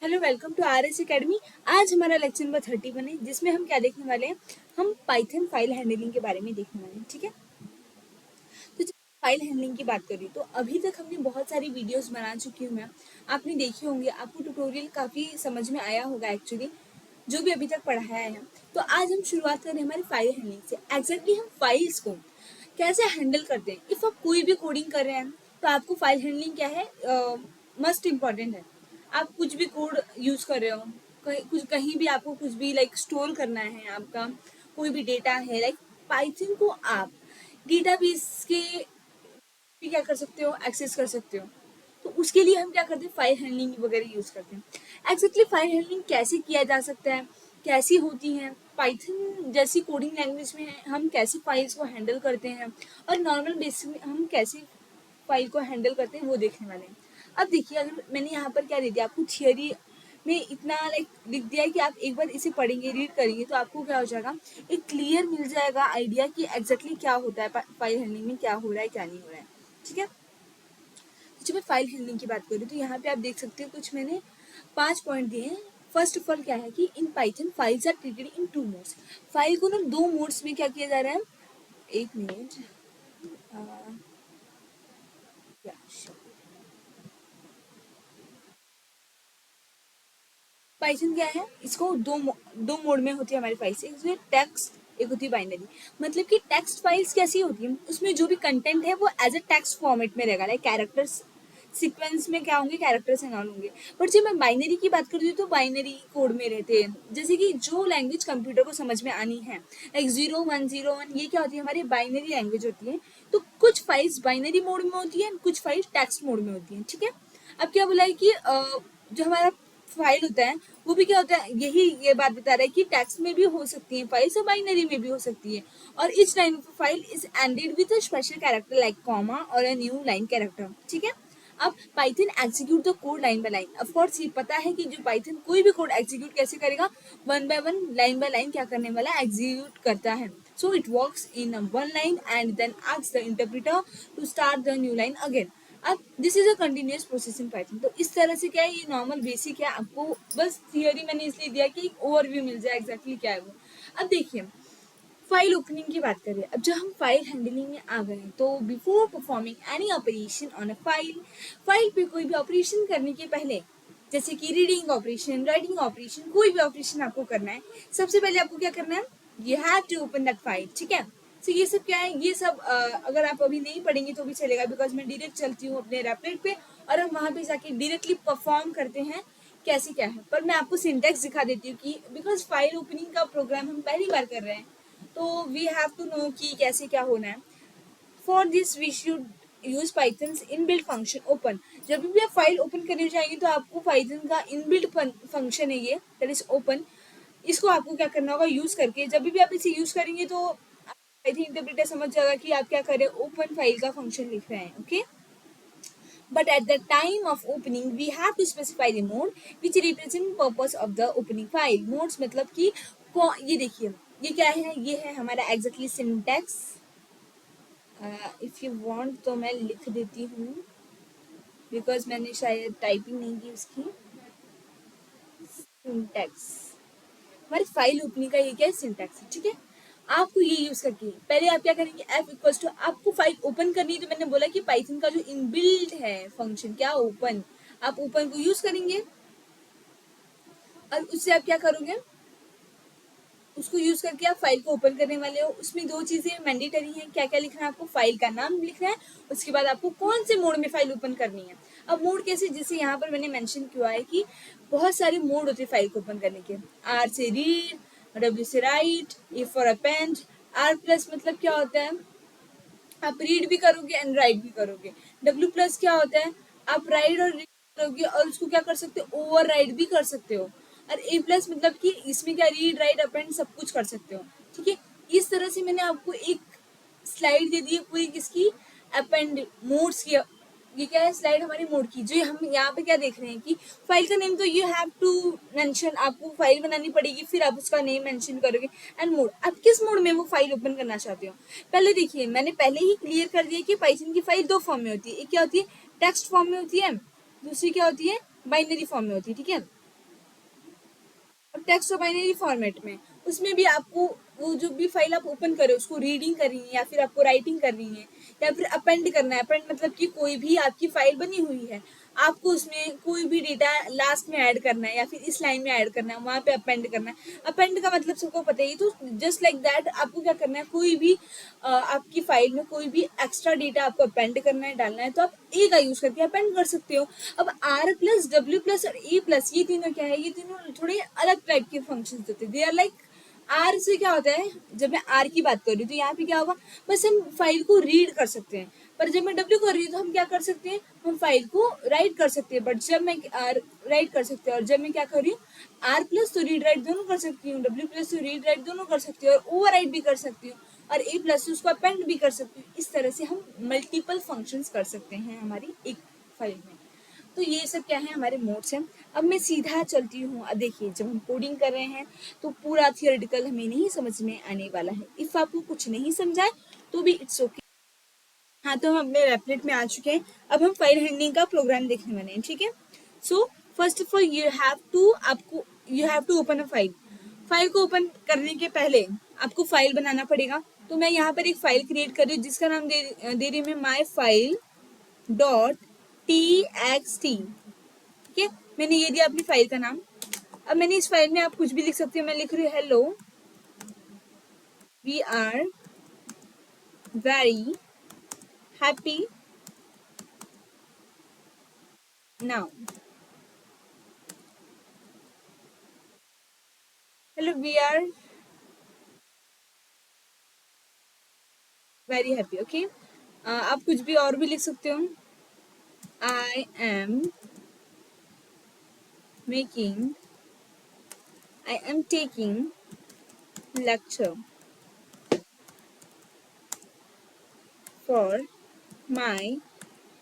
Hello, welcome to RS academy. आज हमारा lecture number 31 है, जिसमें हम क्या देखने वाले हैं। हम पाइथन फाइल हैंडलिंग के बारे में देखने वाले हैं। ठीक है, तो जब फाइल हैंडलिंग की बात करें तो अभी तक हमने बहुत सारी वीडियोस बना चुकी हूँ मैं। आपने देखी होंगे, आपको ट्यूटोरियल काफ़ी समझ में आया होगा एक्चुअली, जो भी अभी तक पढ़ाया है। तो आज हम शुरुआत करें हमारी फाइल हैंडलिंग से। एग्जैक्टली हम फाइल्स को कैसे हैंडल करते हैं। इफ़ आप कोई भी कोडिंग कर रहे हैं तो आपको फाइल हैंडलिंग क्या है, मस्ट इम्पॉर्टेंट है। आप कुछ भी कोड यूज़ कर रहे हो, कहीं भी आपको कुछ भी लाइक स्टोर करना है, आपका कोई भी डेटा है, लाइक पाइथन को आप डेटाबेस के भी क्या कर सकते हो, एक्सेस कर सकते हो। तो उसके लिए हम क्या करते हैं, फाइल हैंडलिंग वगैरह यूज़ करते हैं। एग्जैक्टली फाइल हैंडलिंग कैसे किया जा सकता है, कैसी होती है, पाइथन जैसी कोडिंग लैंग्वेज में हम कैसे फाइल्स को हैंडल करते हैं, और नॉर्मल बेसिस में हम कैसे फाइल को हैंडल करते हैं, वो देखने वाले हैं। अब देखिए, अगर मैंने यहाँ पर क्या दे दिया आपको, थियोरी में इतना लाइक लिख दिया है कि आप एक बार इसे पढ़ेंगे, रीड करेंगे, तो आपको क्या हो जाएगा, एक क्लियर मिल जाएगा आइडिया कि एग्जैक्टली क्या होता है, फाइल हैंडलिंग में क्या हो रहा है, क्या नहीं हो रहा है। ठीक है, तो जब मैं फाइल हैंडलिंग की बात करूँ तो यहाँ पे आप देख सकते हो, कुछ मैंने 5 पॉइंट दिए हैं। फर्स्ट ऑफ ऑल क्या है कि in Python files are treated in 2 modes. File को ना 2 मोड्स में क्या किया जा रहा है। एक मिनट, पाइथन क्या है, इसको दो मोड में होती है हमारी फाइल्स। एक टेक्स्ट, एक होती है बाइनरी। मतलब कि टेक्स्ट फाइल्स कैसी होती है, उसमें जो भी कंटेंट है वो एज ए टेक्स्ट फॉर्मेट में रहेगा, लाइक कैरेक्टर्स सीक्वेंस में क्या होंगे, कैरेक्टर्स एंड ऑल होंगे। बट जब मैं बाइनरी की बात करती हूँ तो बाइनरी कोड में रहते हैं, जैसे कि जो लैंग्वेज कंप्यूटर को समझ में आनी है, लाइक 0101, ये क्या होती है, हमारी बाइनरी लैंग्वेज होती है। तो कुछ फाइल्स बाइनरी मोड में होती है, कुछ फाइल्स टेक्स्ट मोड में होती है। ठीक है, अब क्या बोला है कि जो हमारा फाइल होता है वो भी क्या होता है, यही ये बात बता रहा है कि टेक्स्ट में भी हो सकती है फाइल्स और बाइनरी में भी हो सकती है। और etch line of file is ended with a special character like comma और अ न्यू लाइन कैरेक्टर। ठीक है, अब Python execute the code line by line. Of course ये पता है कि जो पाइथन कोई भी कोड एग्जीक्यूट कैसे करेगा, one by one, line by line क्या करने वाला, एग्जीक्यूट करता है। So it works in one line and then asks the interpreter to start the new line again. अब this is a continuous process in Python. तो इस तरह से क्या है, ये नॉर्मल बेसिक है, आपको बस थियोरी मैंने इसलिए दिया कि एक ओवरव्यू मिल जाए एग्जैक्टली क्या है वो। अब देखिए, फाइल ओपनिंग की बात करें। अब जब हम फाइल हैंडलिंग में आ गए तो before performing any operation on a file, file पे कोई भी ऑपरेशन करने के पहले, जैसे कि रीडिंग ऑपरेशन, राइटिंग ऑपरेशन, कोई भी ऑपरेशन आपको करना है, सबसे पहले आपको क्या करना है, you have to open that file. ठीक है, तो ये सब क्या है, ये सब अगर आप अभी नहीं पढ़ेंगे तो भी चलेगा, बिकॉज मैं डायरेक्ट चलती हूँ अपने रैपलेट पे और हम वहाँ पे जाके डायरेक्टली परफॉर्म करते हैं कैसे क्या है। पर मैं आपको सिंटेक्स दिखा देती हूँ कि बिकॉज फाइल ओपनिंग का प्रोग्राम हम पहली बार कर रहे हैं, तो वी हैव टू नो कि कैसे क्या होना है। For this we should use Python inbuilt function open. जब भी आप फाइल ओपन करने जाएंगे तो आपको पाइथन का इनबिल्ट फंक्शन है ये, दैट इज ओपन। इसको आपको क्या करना होगा, यूज करके जब भी आप इसे यूज करेंगे तो आई थिंक इंटरप्रेटर समझ जाएगा कि आप क्या करें, ओपन फाइल का फंक्शन लिख रहे हैं। Okay, but at the time of opening we have to specify the mode which represent purpose of the opening file। modes मतलब कि ये देखिए, ये क्या है, ये है हमारा exactly syntax. If you want तो मैं लिख देती हूँ, बिकॉज मैंने शायद टाइपिंग नहीं की उसकी। सिंटैक्स, हमारी फाइल ओपनिंग का ये क्या है, सिंटैक्स। ठीक है, आपको ये यूज करके पहले आप क्या करेंगे, एफ इक्वल्स टू, आपको फाइल ओपन करनी है तो मैंने बोला कि पाइथन का जो इनबिल्ट है फंक्शन क्या, ओपन, आप ओपन को यूज करेंगे और उससे आप क्या करोगे, उसको यूज करके आप फाइल को ओपन करने वाले हो। उसमें दो चीजें मैंडेटरी हैं, क्या क्या लिखना है आपको, फाइल का नाम लिखना है, उसके बाद आपको कौन से मोड में फाइल ओपन करनी है। अब मोड कैसे, जैसे यहाँ पर मैंने मेंशन किया है कि बहुत सारे मोड होते हैं फाइल को ओपन करने के। आर से रीड, डब्ल्यू से write, A for append. R plus मतलब क्या होता है, आप रीड भी करोगे एंड राइट भी करोगे। डब्ल्यू प्लस क्या होता है, आप राइट और रीड करोगे और उसको क्या कर सकते हो, ओवर राइट भी कर सकते हो। और ए प्लस मतलब कि इसमें क्या, रीड राइट अपेंड सब कुछ कर सकते हो। ठीक है, इस तरह से मैंने आपको एक स्लाइड दे दी है पूरी किसकी, अपेंड मोड्स की। ये क्या है, स्लाइड हमारी मोड की। जो हम यहाँ पे क्या देख रहे हैं कि फाइल का नेम तो यू हैव टू मेंशन, आपको फाइल बनानी पड़ेगी, फिर आप उसका नेम मेंशन करोगे। एंड मोड, आप किस मोड में वो फाइल ओपन करना चाहते हो। पहले देखिए, मैंने पहले ही क्लियर कर दिया कि पाइथन की फाइल दो फॉर्म में होती है, एक क्या होती है, टेक्स्ट फॉर्म में होती है, दूसरी क्या होती है, बाइनरी फॉर्म में होती है। ठीक है, अब टेक्स्ट और बाइनरी फॉर्मेट में उसमें भी आपको वो जो भी फाइल आप ओपन कर रहे हो उसको रीडिंग करनी है या फिर आपको राइटिंग करनी है या फिर अपेंड करना है। अपेंड मतलब कि कोई भी आपकी फाइल बनी हुई है, आपको उसमें कोई भी डेटा लास्ट में ऐड करना है या फिर इस लाइन में ऐड करना है, वहाँ पे अपेंड करना है। अपेंड का मतलब सबको पता ही, तो जस्ट लाइक दैट आपको क्या करना है, कोई भी आपकी फाइल में कोई भी एक्स्ट्रा डेटा आपको अपेंड करना है, डालना है, तो आप ए का यूज करके अपेंड कर सकते हो। अब आर प्लस, डब्ल्यू प्लस और ए प्लस, ये तीनों क्या है, ये तीनों थोड़े अलग टाइप के फंक्शन होते हैं। दे आर लाइक, आर से क्या होता है, जब मैं आर की बात कर रही हूँ तो यहाँ पे क्या होगा, बस हम फाइल को रीड कर सकते हैं। पर जब मैं डब्ल्यू कर रही हूँ तो हम क्या कर सकते हैं, हम फाइल को राइट कर सकते हैं। बट जब मैं राइट कर सकते हैं, और जब मैं क्या कर रही हूँ, आर प्लस तो रीड राइट दोनों कर सकती हूँ, डब्ल्यू प्लस तो रीड राइट दोनों कर सकती हूँ, और ओवर राइट भी कर सकती हूँ, और ए प्लस उसको अपेंड भी कर सकती हूँ। इस तरह से हम मल्टीपल फंक्शंस कर सकते हैं हमारी एक फाइल में। तो ये सब क्या है, हमारे मोड्स हैं। अब मैं सीधा चलती हूँ। अब देखिए, जब हम कोडिंग कर रहे हैं तो पूरा थियोरेटिकल हमें नहीं समझ में आने वाला है। इफ आपको कुछ नहीं समझाए तो भी इट्स ओके। हाँ, तो हम अपने रेपलेट में आ चुके हैं। अब हम फाइल हैंडलिंग का प्रोग्राम देखने वाले हैं, ठीक है। So first of all you have to open a file. File को ओपन करने के पहले आपको फाइल बनाना पड़ेगा। तो मैं यहाँ पर एक फाइल क्रिएट कर रही हूँ जिसका नाम दे रही हूँ मैं माई फाइल डॉट txt। ठीक है, मैंने ये दिया अपनी फाइल का नाम। अब मैंने इस फाइल में आप कुछ भी लिख सकते हो। मैं लिख रही हूँ, hello we are very happy now. Hello we are very happy. Okay, आप कुछ भी और भी लिख सकते हो। I am making I am taking lecture for my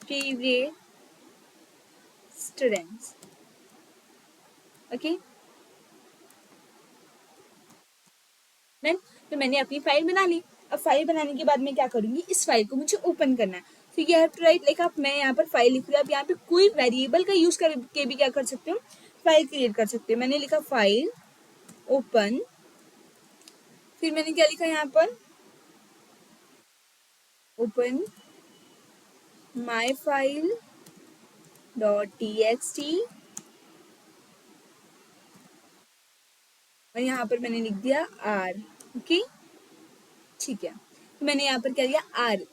favourite students. Okay then, तो मैंने अपनी फाइल बना ली। अब फाइल बनाने के बाद मैं क्या करूंगी, इस फाइल को मुझे ओपन करना है। तो you have to write, like आप, मैं यहाँ पर फाइल लिख रही हूँ। आप यहाँ पे कोई वेरिएबल का यूज करके भी क्या कर सकते हो, फाइल क्रिएट कर सकते हो। मैंने लिखा फाइल ओपन, फिर मैंने क्या लिखा यहाँ पर, open my file dot txt, और यहाँ पर मैंने लिख दिया आर। ओके, ठीक है। तो मैंने यहाँ पर क्या दिया, आर।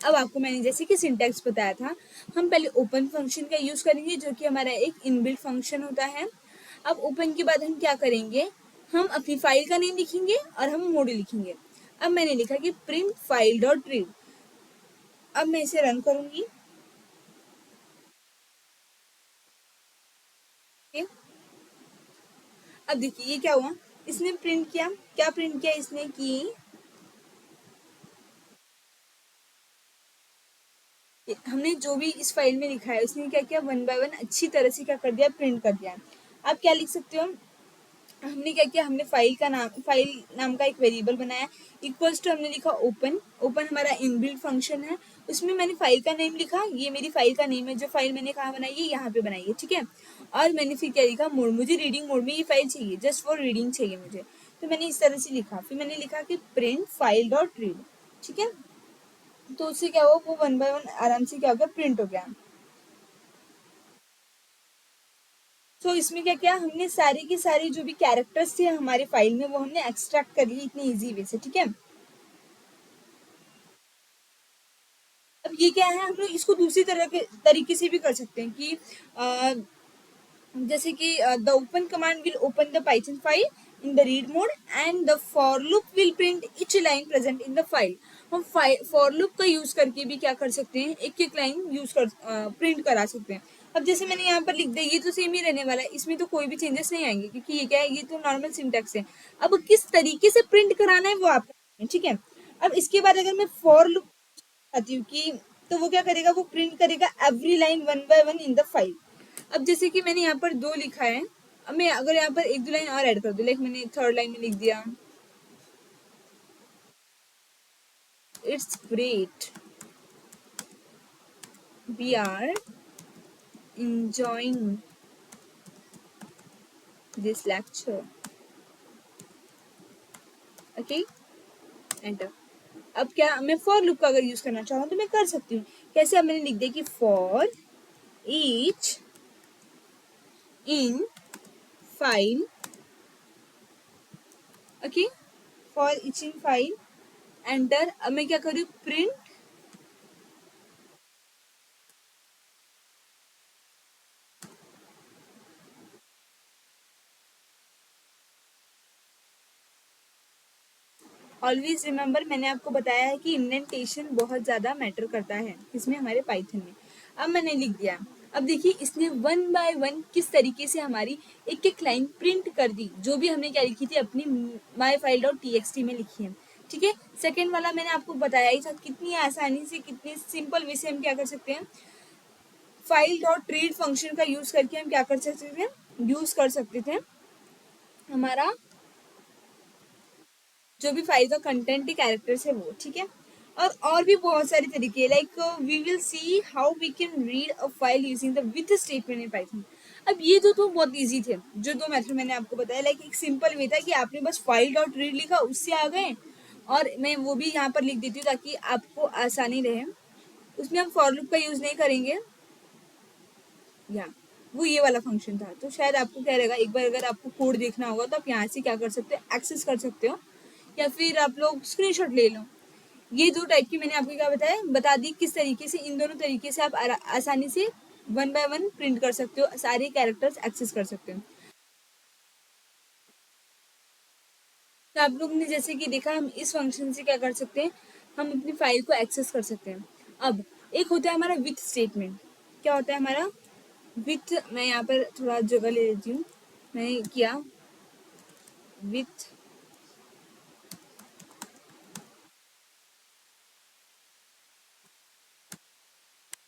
अब आपको मैंने जैसे कि सिंटैक्स बताया था, हम पहले ओपन फंक्शन का यूज करेंगे जो कि हमारा एक इनबिल्ट फंक्शन होता है। अब ओपन के बाद हम क्या करेंगे, हम अपनी फाइल का नेम लिखेंगे और हम मोड लिखेंगे। अब मैंने लिखा कि प्रिंट फाइल डॉट रीड। अब मैं इसे रन करूंगी। ओके, अब देखिए ये क्या हुआ, इसने प्रिंट किया। क्या प्रिंट किया इसने, कि हमने जो भी इस फाइल में लिखा है उसने क्या किया, वन बाय वन अच्छी तरह से क्या कर दिया, प्रिंट कर दिया। आप क्या लिख सकते हो, हमने क्या किया, हमने फाइल नाम का एक वेरिएबल बनाया। इक्वल्स टू हमने लिखा ओपन। ओपन हमारा इनबिल्ट फंक्शन है, उसमें मैंने फाइल का नेम लिखा। ये मेरी फाइल का नेम है, जो फाइल मैंने कहाँ बनाई है, यहाँ पे बनाई है, ठीक है। और मैंने फिर क्या लिखा, मोड, मुझे रीडिंग मोड में ये फाइल चाहिए, जस्ट फॉर रीडिंग चाहिए मुझे। तो मैंने इस तरह से लिखा। फिर मैंने लिखा कि प्रिंट फाइल डॉट रीड, ठीक है। तो उससे क्या हुआ, वो वन बाय वन आराम से क्या हो गया, प्रिंट हो गया। तो इसमें क्या किया हमने, सारे के सारे जो भी कैरेक्टर्स थे हमारे फाइल में वो हमने एक्सट्रैक्ट कर लिए इतनी इजी वे से, ठीक है। अब ये क्या है, हम लोग इसको दूसरी तरह के तरीके से भी कर सकते हैं कि जैसे कि the open command will open the Python file in the read mode and the for loop will print each line present in the file. हम फॉर लूप का यूज करके भी क्या कर सकते हैं, एक एक लाइन यूज कर प्रिंट करा सकते हैं। अब जैसे मैंने यहाँ पर लिख दिया, ये तो सेम ही रहने वाला है, इसमें तो कोई भी चेंजेस नहीं आएंगे क्योंकि ये क्या है, ये तो नॉर्मल सिंटैक्स है। अब किस तरीके से प्रिंट कराना है वो आप, ठीक है। अब इसके बाद अगर मैं फॉर लूप आती हूँ कि, तो वो क्या करेगा, वो प्रिंट करेगा every line one by one in the file. अब जैसे कि मैंने यहाँ पर दो लिखा है, अब मैं अगर यहाँ पर एक दो लाइन और ऐड कर दूँ, लाइक मैंने थर्ड लाइन में लिख दिया, it's great we are enjoying this lecture। Okay, enter. अब क्या मैं फॉर लूप का अगर यूज करना चाहूँ तो मैं कर सकती हूँ। कैसे? अब मैंने लिख दिया कि for each in file, okay, for each in file, enter. अब मैं क्या करूँ? प्रिंट ऑलवेज रिमेंबर, मैंने आपको बताया है कि इंडेंटेशन बहुत ज़्यादा मैटर करता है इसमें, हमारे पाइथन में। अब मैंने लिख दिया। अब देखिए इसने वन बाय वन किस तरीके से हमारी एक एक लाइन प्रिंट कर दी, जो भी हमने क्या लिखी थी अपनी माई फाइल डॉट txt में लिखी है। ठीक है, सेकेंड वाला मैंने आपको बताया ही था कितनी आसानी से, कितनी सिंपल वे से हम क्या कर सकते हैं, फाइल डॉट रीड फंक्शन का यूज करके हम क्या कर सकते थे, यूज कर सकते थे हमारा जो भी फाइल का कंटेंट कैरेक्टर्स है वो। ठीक है, और भी बहुत सारे तरीके, like we will see how we can read a file using the with statement in Python. अब ये तो बहुत इजी थे, जो दो मेथड मैंने आपको बताया। लाइक एक सिंपल वे था कि आपने बस फाइल डॉट रीड लिखा, उससे आ गए, और मैं वो भी यहाँ पर लिख देती हूँ ताकि आपको आसानी रहे। उसमें हम फॉर लूप का यूज नहीं करेंगे, या वो ये वाला फंक्शन था। तो शायद आपको क्या रहेगा, एक बार अगर आपको कोड देखना होगा तो आप यहाँ से क्या कर सकते हो, एक्सेस कर सकते हो, या फिर आप लोग स्क्रीनशॉट ले लो। ये दो टाइप की मैंने आपको क्या बताया, बता दी किस तरीके से, इन दोनों तरीके से आप आसानी से वन बाय वन प्रिंट कर सकते हो, सारे कैरेक्टर्स एक्सेस कर सकते हो। तो आप लोग ने जैसे कि देखा, हम इस फंक्शन से क्या कर सकते हैं, हम अपनी फाइल को एक्सेस कर सकते हैं। अब एक होता है हमारा विथ स्टेटमेंट। क्या होता है हमारा विथ? मैं यहाँ पर थोड़ा जगह ले लेती हूँ। मैंने किया विथ,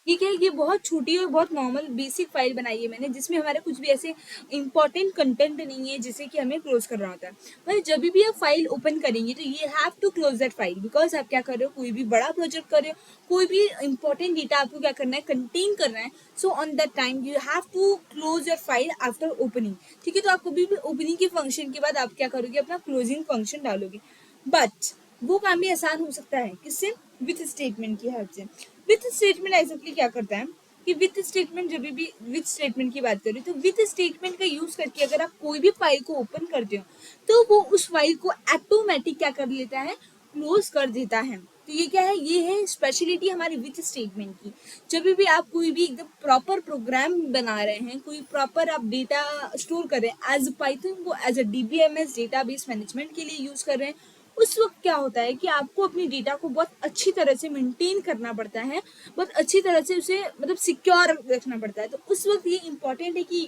ये क्या है, ये बहुत छोटी और बहुत नॉर्मल बेसिक फाइल बनाई है मैंने, जिसमें हमारा कुछ भी ऐसे इंपॉर्टेंट कंटेंट नहीं है जिसे कि हमें क्लोज करना होता है। मतलब जब भी आप फाइल ओपन करेंगे तो ये have to close that file, because आप क्या कर रहे हो, कोई भी बड़ा प्रोजेक्ट कर रहे हो, कोई भी इंपॉर्टेंट डेटा आपको क्या करना है, कंटेन करना है। So on that time you have to close your file after opening. ठीक है, तो आप कभी भी ओपनिंग के फंक्शन के बाद आप क्या करोगे, अपना क्लोजिंग फंक्शन डालोगे। बट वो काम भी आसान हो सकता है किससे, विथ स्टेटमेंट की हेल्प से। विथ स्टेटमेंट एग्जैक्टली क्या करता है कि विथ स्टेटमेंट, जब भी विथ स्टेटमेंट की बात करें तो विथ स्टेटमेंट का यूज करके अगर आप कोई भी फाइल को ओपन करते हो तो वो उस फाइल को ऑटोमेटिक क्या कर लेता है, क्लोज कर देता है। तो ये क्या है, ये है स्पेशलिटी हमारी विथ स्टेटमेंट की। जब भी आप कोई भी एकदम प्रॉपर प्रोग्राम बना रहे हैं, कोई प्रॉपर आप डेटा स्टोर कर रहे हैं, एज पाइथन को as a DBMS database management के लिए यूज कर रहे हैं, उस वक्त क्या होता है कि आपको अपनी डेटा को बहुत अच्छी तरह से मेंटेन करना पड़ता है, बहुत अच्छी तरह से उसे मतलब सिक्योर रखना पड़ता है। तो उस वक्त ये इंपॉर्टेंट है कि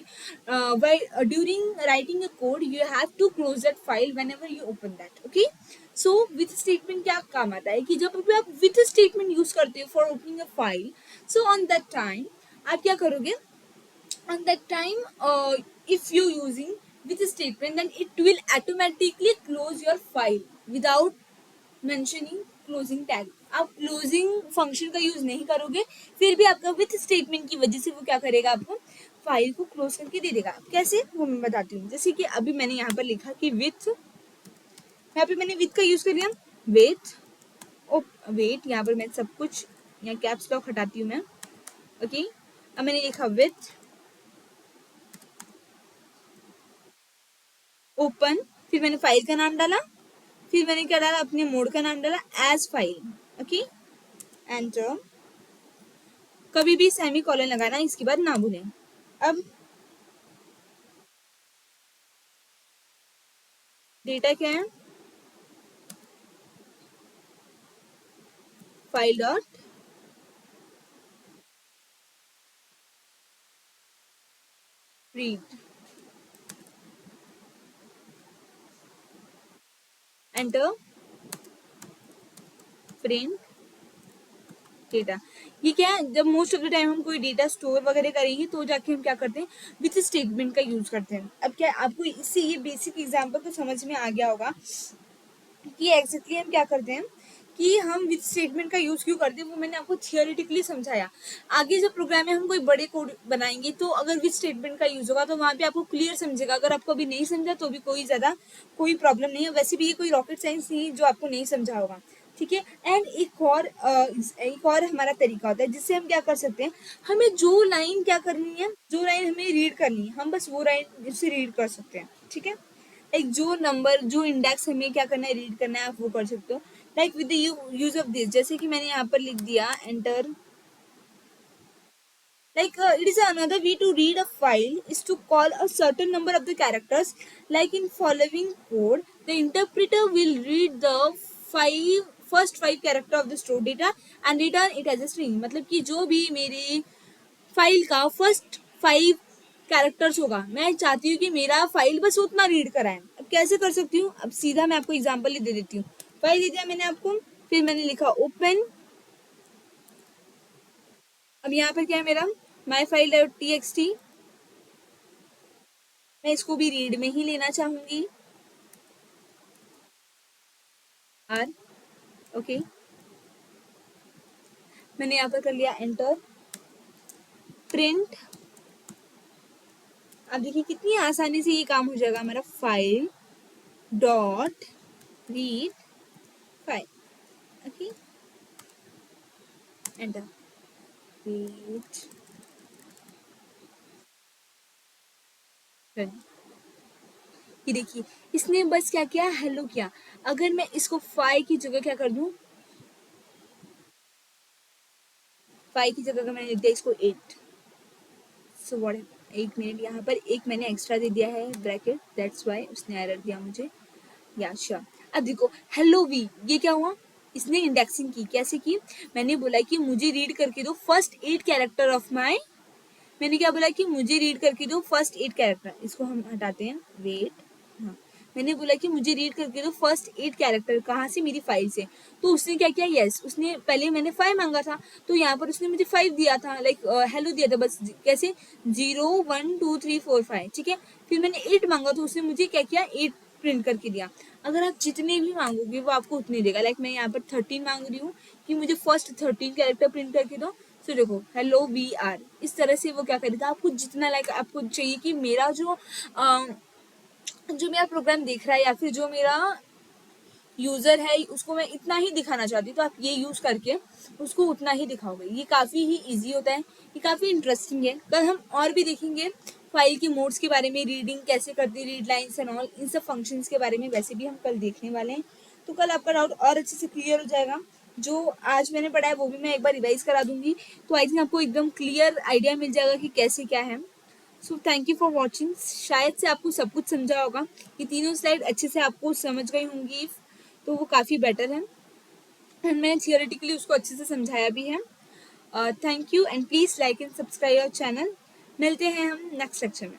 during writing a code you have to close that file whenever you open that. Okay, so with statement क्या काम आता है कि जब भी आप विथ स्टेटमेंट यूज करते हो for opening a file, so on that time आप क्या करोगे, on that time if you using with statement, then it will automatically close your file without mentioning closing tag। आप क्लोजिंग फंक्शन का use नहीं करोगे, फिर भी आपका विथ स्टेटमेंट की वजह से वो क्या करेगा, आपको फाइल को क्लोज करके दे देगा। कैसे, वो मैं बताती हूँ। जैसे कि अभी मैंने यहाँ पर लिखा कि विथ, यहाँ पे मैंने विथ का यूज कर लिया, विथ, ओ वेट, यहाँ पर मैं सब कुछ, यहाँ कैप्स लॉक हटाती हूँ मैं। ओके, अब मैंने लिखा विथ ओपन, फिर मैंने फाइल का नाम डाला, फिर मैंने क्या डाला, अपने मोड का नाम डाला एज फाइल। Okay, enter. कभी भी सेमी कॉलन लगाना इसके बाद ना भूलें। अब डेटा क्या है, file dot read, enter, print data. ये क्या है, जब मोस्ट ऑफ द टाइम हम कोई डेटा स्टोर वगैरह करेंगे तो जाके हम क्या करते हैं, विथ स्टेटमेंट का यूज करते हैं। अब क्या आपको इससे ये बेसिक एग्जांपल तो समझ में आ गया होगा कि एग्जैक्टली हम क्या करते हैं कि हम विच स्टेटमेंट का यूज क्यों करते हैं वो मैंने आपको थियोरेटिकली समझाया। आगे जब प्रोग्राम में हम कोई बड़े कोड बनाएंगे तो अगर विच स्टेटमेंट का यूज होगा तो वहाँ पे आपको क्लियर समझेगा। अगर आपको अभी नहीं समझा तो भी कोई प्रॉब्लम नहीं है। वैसे भी ये कोई रॉकेट साइंस नहीं है जो आपको नहीं समझा होगा, ठीक है। एंड एक और हमारा तरीका होता है जिससे हम क्या कर सकते हैं, हमें जो लाइन क्या करनी है, जो लाइन हमें रीड करनी है, हम बस वो लाइन उससे रीड कर सकते हैं, ठीक है। लाइक जो नंबर, जो इंडेक्स हमें क्या करना है, रीड करना है, आप वो कर सकते हो। Like with the use of this, जैसे कि मैंने यहाँ पर लिख दिया enter. It is another way to read a file is to call a certain number of the characters. Like in following code, the interpreter will read the first five character of the stored data and return it as a string. मतलब कि जो भी मेरे file का first 5 characters होगा, मैं चाहती हूँ कि मेरा फाइल बस उतना रीड कराए। अब कैसे कर सकती हूँ, अब सीधा मैं आपको एग्जांपल ही दे देती हूँ। फाइल दे दिया मैंने आपको, फिर मैंने लिखा ओपन। अब यहाँ पर क्या है मेरा माई फाइल txt, मैं इसको भी रीड में ही लेना चाहूंगी आर, ओके। मैंने यहाँ पर कर लिया एंटर, प्रिंट। अब देखिए कितनी आसानी से ये काम हो जाएगा हमारा, file dot read file, okay, enter, read. ये देखिए इसने बस क्या किया, हेलो किया। अगर मैं इसको 5 की जगह क्या कर दूं, 5 की जगह अगर मैंने लिख दिया इसको 8, सो व्हाट, एक मिनट, यहाँ पर एक मैंने एक्स्ट्रा दे दिया है ब्रैकेट, दैट्स वाई उसने एरर दिया मुझे, या श्योर। अब देखो हेलो वी, ये क्या हुआ, इसने इंडेक्सिंग की। कैसे की, मैंने बोला कि मुझे रीड करके दो फर्स्ट 8 कैरेक्टर ऑफ माई, मैंने क्या बोला कि मुझे रीड करके दो फर्स्ट 8 कैरेक्टर, इसको हम हटाते हैं, वेट, हाँ। मैंने बोला कि मुझे रीड करके दो फर्स्ट 8 कैरेक्टर, कहाँ से, मेरी फाइल से। तो उसने क्या किया, यस, उसने पहले मैंने 5 मांगा था तो यहाँ पर उसने मुझे 5 दिया था, लाइक हेलो दिया था बस, कैसे 0 1 2 3 4 5, ठीक है। फिर मैंने 8 मांगा तो उसने मुझे क्या किया, 8 प्रिंट करके दिया। अगर आप जितने भी मांगोगे वो आपको उतने देगा। लाइक मैं यहाँ पर 13 मांग रही हूँ कि मुझे फर्स्ट 13 कैरेक्टर प्रिंट करके दो, तो देखो हेलो वी आर, इस तरह से वो क्या करेगा, आपको जितना लाइक आपको चाहिए कि मेरा जो मेरा प्रोग्राम देख रहा है या फिर जो मेरा यूजर है उसको मैं इतना ही दिखाना चाहती हूँ तो आप ये यूज करके उसको उतना ही दिखाओगे। ये काफी ही इजी होता है, ये काफी इंटरेस्टिंग है। कल हम और भी देखेंगे फाइल के मोड्स के बारे में, रीडिंग कैसे करती है, रीड लाइन्स एंड ऑल, इन सब फंक्शंस के बारे में वैसे भी हम कल देखने वाले हैं। तो कल आपका डाउट और अच्छे से क्लियर हो जाएगा। जो आज मैंने पढ़ा है वो भी मैं एक बार रिवाइज करा दूंगी, तो आई थिंक आपको एकदम क्लियर आइडिया मिल जाएगा कि कैसे क्या है। So thank you for watching. शायद से आपको सब कुछ समझा होगा, ये तीनों स्लाइड अच्छे से आपको समझ गई होंगी, तो वो काफ़ी बेटर है। एंड मैंने थियोरेटिकली उसको अच्छे से समझाया भी है। Thank you and please like and subscribe our channel. मिलते हैं हम नेक्स्ट लेक्चर में।